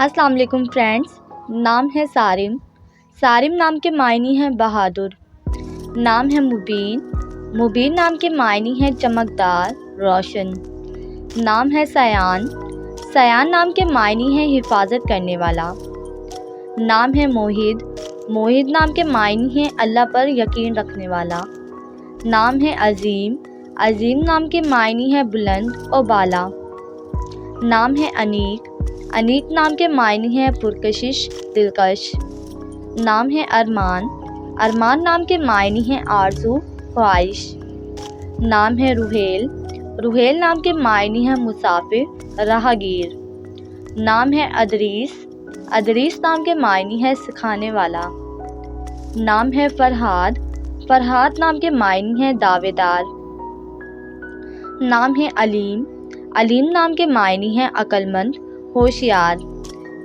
السلام علیکم فرینڈس، نام ہے سارم۔ سارم نام کے معنی ہیں بہادر۔ نام ہے مبین۔ مبین نام کے معنی ہیں چمکدار، روشن۔ نام ہے سیان۔ سیان نام کے معنی ہیں حفاظت کرنے والا۔ نام ہے موحد۔ موحد نام کے معنی ہیں اللہ پر یقین رکھنے والا۔ نام ہے عظیم۔ عظیم نام کے معنی ہیں بلند اور بالا۔ نام ہے انیق۔ انیق نام کے معنی ہیں پرکشش، دلکش۔ نام ہے ارمان۔ ارمان نام کے معنی ہیں آرزو، خواہش۔ نام ہے روحیل۔ روحیل نام کے معنی ہیں مسافر، راہگیر۔ نام ہے ادریس۔ ادریس نام کے معنی ہے سکھانے والا۔ نام ہے فرحاد۔ فرحاد نام کے معنی ہیں دعوے دار۔ نام ہے علیم۔ علیم نام کے معنی ہیں عقل مند، ہوشیار۔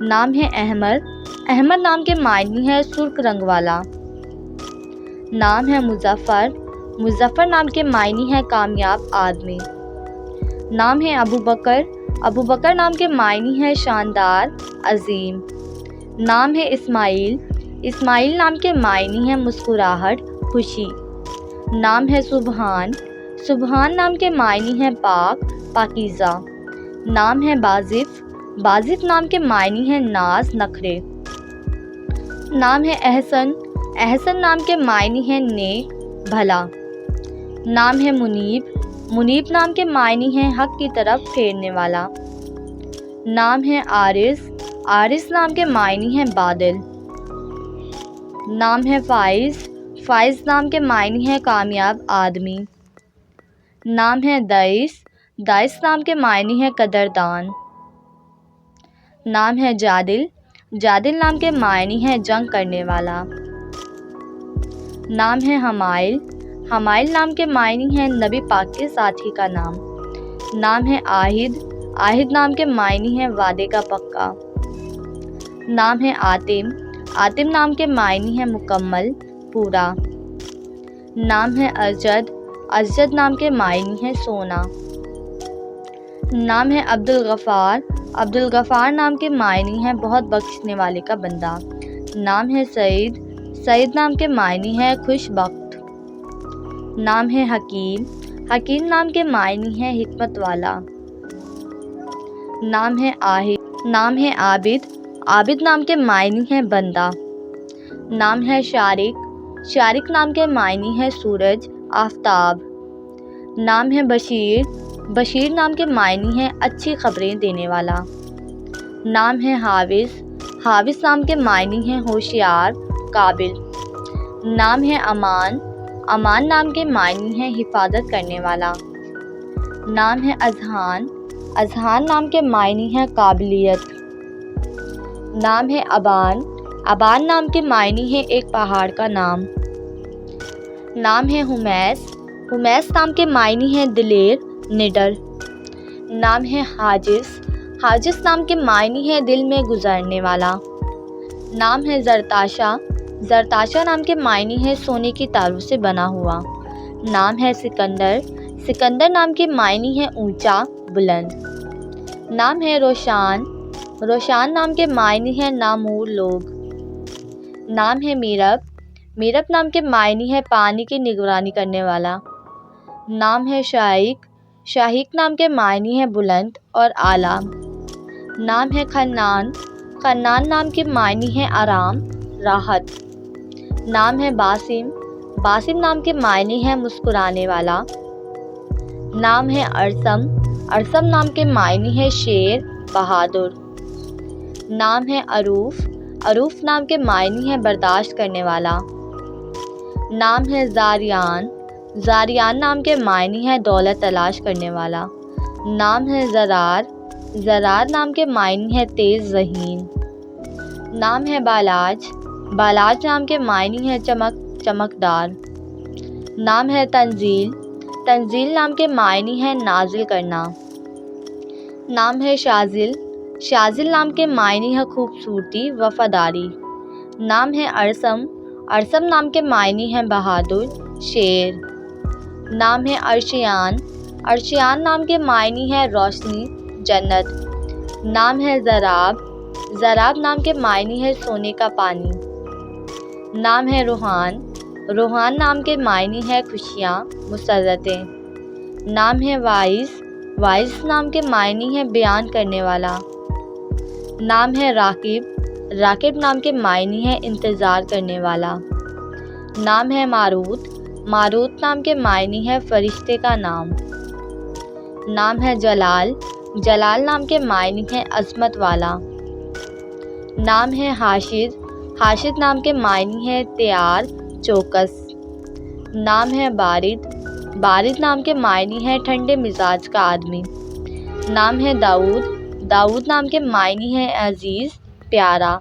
نام ہے احمد۔ احمد نام کے معنی ہے سرخ رنگ والا۔ نام ہے مظفر۔ مظفر نام کے معنی ہے کامیاب آدمی۔ نام ہے ابو بکر۔ ابو بکر نام کے معنی ہے شاندار، عظیم۔ نام ہے اسماعیل۔ اسماعیل نام کے معنی ہے مسکراہٹ، خوشی۔ نام ہے سبحان۔ سبحان نام کے معنی ہے پاک، پاکیزہ۔ نام ہے بازف۔ بازف نام کے معنی ہے ناز، نخرے۔ نام ہے احسن۔ احسن نام کے معنی ہے نیک، بھلا۔ نام ہے منیب۔ منیب نام کے معنی ہے حق کی طرف پھیرنے والا۔ نام ہے عارض۔ عارض نام کے معنی ہے بادل۔ نام ہے فائز۔ فائز نام کے معنی ہے کامیاب آدمی۔ نام ہے دائس۔ دائس نام کے معنی ہے قدردان۔ نام ہے جادل۔ جادل نام کے معنی ہے جنگ کرنے والا۔ نام ہے حمائل۔ حمائل نام کے معنی ہے نبی پاک کے ساتھی کا نام۔ نام ہے عاہد۔ عاہد نام کے معنی ہے وعدے کا پکا۔ نام ہے عاطم۔ عاطم نام کے معنی ہے مکمل، پورا۔ نام ہے ارجد۔ ارجد نام کے معنی ہے سونا۔ نام ہے عبدالغفار۔ عبدالغفار نام کے معنی ہے بہت بخشنے والے کا بندہ۔ نام ہے سعید۔ سعید نام کے معنی ہے خوش بخت۔ نام ہے حکیم۔ حکیم نام کے معنی ہے حکمت والا۔ نام ہے آہد۔ نام ہے عابد۔ عابد نام کے معنی ہے بندہ۔ نام ہے شارق۔ شارق نام کے معنی ہے سورج، آفتاب۔ نام ہے بشیر۔ بشیر نام کے معنی ہے اچھی خبریں دینے والا۔ نام ہے حافظ۔ حافظ نام کے معنی ہے ہوشیار، قابل۔ نام ہے امان۔ امان نام کے معنی ہے حفاظت کرنے والا۔ نام ہے اذہان۔ اذہان نام کے معنی ہے قابلیت۔ نام ہے ابان۔ ابان نام کے معنی ہے ایک پہاڑ کا نام۔ نام ہے حمیس۔ حمیس نام کے معنی ہے دلیر، نڈر۔ نام ہے حاجس۔ حاجس نام کے معنی ہے دل میں گزرنے والا۔ نام ہے زرتاشا۔ زرتاشا نام کے معنی ہے سونے کی تاروں سے بنا ہوا۔ نام ہے سکندر۔ سکندر نام کے معنی ہے اونچا، بلند۔ نام ہے روشان۔ روشان نام کے معنی ہے نامور لوگ۔ نام ہے میرب۔ میرب نام کے معنی ہے پانی کی نگرانی کرنے والا۔ نام ہے شاہق۔ شاہق نام کے معنی ہے بلند اور اعلیٰ۔ نام ہے خنان۔ خنان نام کے معنی ہے آرام، راحت۔ نام ہے باسم۔ باسم نام کے معنی ہے مسکرانے والا۔ نام ہے ارسم۔ ارسم نام کے معنی ہے شیر، بہادر۔ نام ہے عروف۔ عروف نام کے معنی ہے برداشت کرنے والا۔ نام ہے زاریان۔ زاریان نام کے معنی ہے دولت تلاش کرنے والا۔ نام ہے زرار۔ زرار نام کے معنی ہے تیز ذہین۔ نام ہے بالاج۔ بالاج نام کے معنی ہے چمک، چمکدار۔ نام ہے تنزیل۔ تنزیل نام کے معنی ہے نازل کرنا۔ نام ہے شاذل۔ شاذل نام کے معنی ہے خوبصورتی، وفاداری۔ نام ہے ارسم۔ ارسم نام کے معنی ہے بہادر، شیر۔ نام ہے ارشیان۔ ارشیان نام کے معنی ہے روشنی، جنت۔ نام ہے زراب۔ زراب نام کے معنی ہے سونے کا پانی۔ نام ہے روحان، روحان نام کے معنی ہے خوشیاں، مسرتیں۔ نام ہے واعظ، واعظ نام کے معنی ہے بیان کرنے والا۔ نام ہے راقب، راقب نام کے معنی ہے انتظار کرنے والا۔ نام ہے ماروت، ماروت نام کے معنی ہے فرشتے کا نام۔ نام ہے جلال، جلال نام کے معنی ہے عظمت والا۔ نام ہے حاشد، حاشد نام کے معنی ہے تیار، چوکس۔ نام ہے بارد، بارد نام کے معنی ہے ٹھنڈے مزاج کا آدمی۔ نام ہے داؤد، داؤد نام کے معنی ہے عزیز، پیارا۔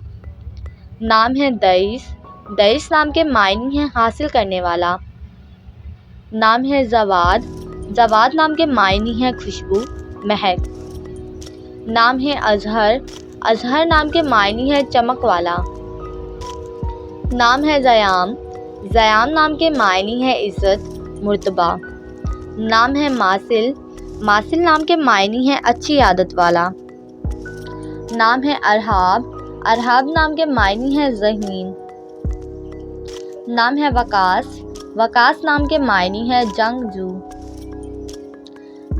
نام ہے دئیس، دئیس نام کے معنی ہے حاصل کرنے والا۔ نام ہے زواد، زواد نام کے معنی ہے خوشبو، مہک۔ نام ہے اظہر، اظہر نام کے معنی ہے چمک والا۔ نام ہے زیام، زیام نام کے معنی ہے عزت، مرتبہ۔ نام ہے ماثل، ماثل نام کے معنی ہے اچھی عادت والا۔ نام ہے ارحاب، ارحاب نام کے معنی ہے ذہین۔ نام ہے وقاص، وقاص نام کے معنی ہے جنگجو۔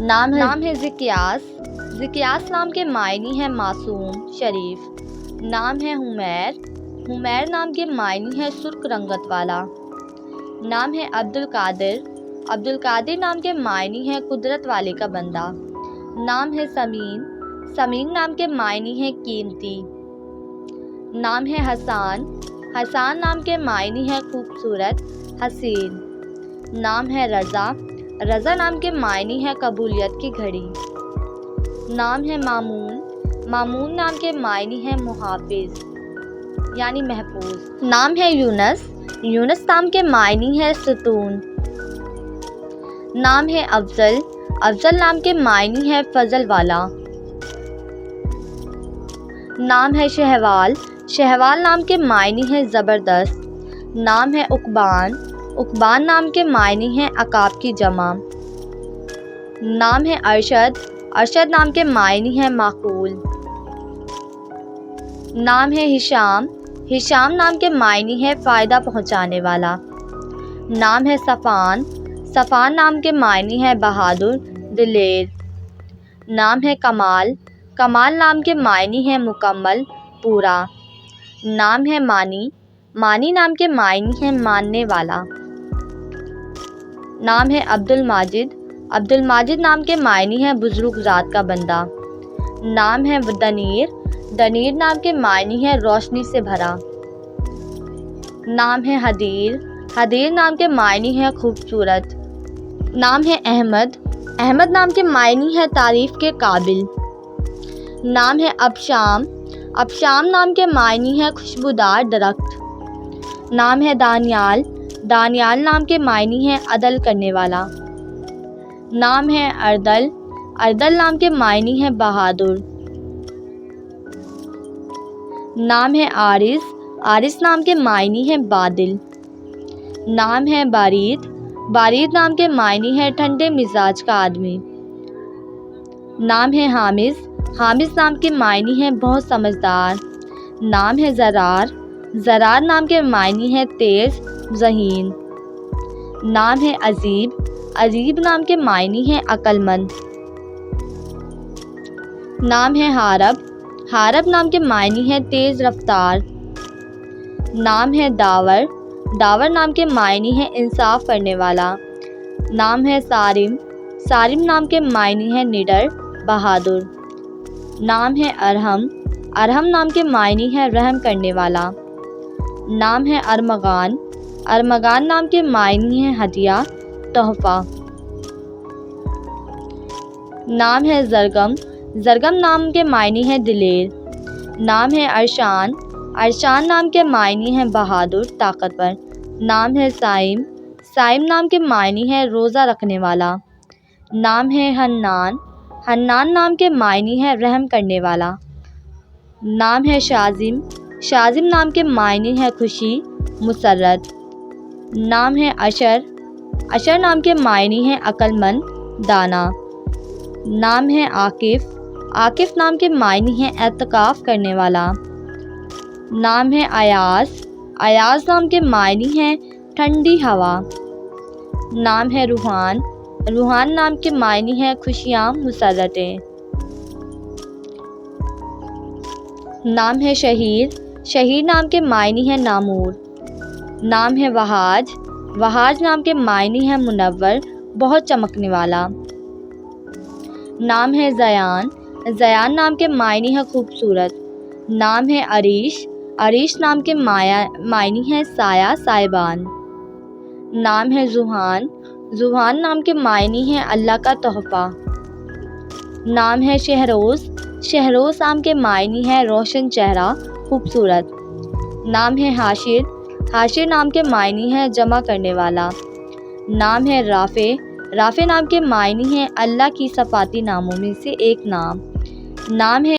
نام ہے زکیاس، زکیاس نام کے معنی ہے معصوم، شریف۔ نام ہے حمیر، حمیر نام کے معنی ہے سرخ رنگت والا۔ نام ہے عبد القادر، عبد القادر نام کے معنی ہے قدرت والے کا بندہ۔ نام ہے سمین، سمین نام کے معنی ہے قیمتی۔ نام ہے حسان، حسان نام کے معنی ہے خوبصورت، حسین۔ نام ہے رضا، رضا نام کے معنی ہے قبولیت کی گھڑی۔ نام ہے مامون، مامون نام کے معنی ہے محافظ یعنی محفوظ۔ نام ہے یونس، یونس نام کے معنی ہے ستون۔ نام ہے افضل، افضل نام کے معنی ہے فضل والا۔ نام ہے شہوال، شہوال نام کے معنی ہے زبردست۔ نام ہے عقبان، عقبان نام کے معنی ہے عقاب کی جمع۔ نام ہے ارشد، ارشد نام کے معنی ہے معقول۔ نام ہے ہشام، ہشام نام کے معنی ہے فائدہ پہنچانے والا۔ نام ہے صفان، صفان نام کے معنی ہے بہادر، دلیر۔ نام ہے کمال، کمال نام کے معنی ہے مکمل، پورا۔ نام ہے مانی، مانی نام کے معنی ہے ماننے والا۔ نام ہے عبد الماجد، عبد الماجد نام کے معنی ہے بزرگ ذات کا بندہ۔ نام ہے دنیر، دنیر نام کے معنی ہے روشنی سے بھرا۔ نام ہے حدیر، حدیر نام کے معنی ہے خوبصورت۔ نام ہے احمد، احمد نام کے معنی ہے تعریف کے قابل۔ نام ہے ابشام، ابشام نام کے معنی ہے خوشبودار درخت۔ نام ہے دانیال، دانیال نام کے معنی ہے عدل کرنے والا۔ نام ہے اردل، اردل نام کے معنی ہے بہادر۔ نام ہے عارض، عارض نام کے معنی ہے بادل۔ نام ہے بارید، بارید نام کے معنی ہے ٹھنڈے مزاج کا آدمی۔ نام ہے حامز، حامز نام کے معنی ہے بہت سمجھدار۔ نام ہے زرار، زرار نام کے معنی ہے تیز، ذہین۔ نام ہے عزیب، عزیب نام کے معنی ہے عقل مند۔ نام ہے حارب، حارب نام کے معنی ہے تیز رفتار۔ نام ہے داور، داور نام کے معنی ہے انصاف کرنے والا۔ نام ہے صارم، صارم نام کے معنی ہے نڈر، بہادر۔ نام ہے ارحم، ارحم نام کے معنی ہے رحم کرنے والا۔ نام ہے ارمغان، ارمغان نام کے معنی ہے ہدیہ، تحفہ۔ نام ہے زرگم، زرگم نام کے معنی ہے دلیر۔ نام ہے ارشان، ارشان نام کے معنی ہے بہادر، طاقتور۔ نام ہے صائم، صائم نام کے معنی ہے روزہ رکھنے والا۔ نام ہے حنان، حنان نام کے معنی ہے رحم کرنے والا۔ نام ہے شازم، شازم نام کے معنی ہے خوشی، مسرت۔ نام ہے اشر، اشر نام کے معنی ہے عقل مند، دانا۔ نام ہے عاکف، عاقف نام کے معنی ہیں اعتکاف کرنے والا۔ نام ہے ایاز، ایاز نام کے معنی ہیں ٹھنڈی ہوا۔ نام ہے روحان، روحان نام کے معنی ہیں خوشیاں مسرتیں۔ نام ہے شہیر، شہیر نام کے معنی ہیں نامور۔ نام ہے وہاج، وہاج نام کے معنی ہیں منور، بہت چمکنے والا۔ نام ہے زیان، زیان نام کے معنی ہیں خوبصورت۔ نام ہے عریش، عریش نام کے معنی ہیں سایہ سائبان۔ نام ہے ذوحان، ذوحان نام کے معنی ہیں اللہ کا تحفہ۔ نام ہے شہروز، شہروز نام کے معنی ہیں روشن چہرہ، خوبصورت۔ نام ہے حاشر، حاشر نام کے معنی ہیں جمع کرنے والا۔ نام ہے رافع، رافع نام کے معنی ہیں اللہ کی صفاتی ناموں میں سے ایک نام۔ نام ہے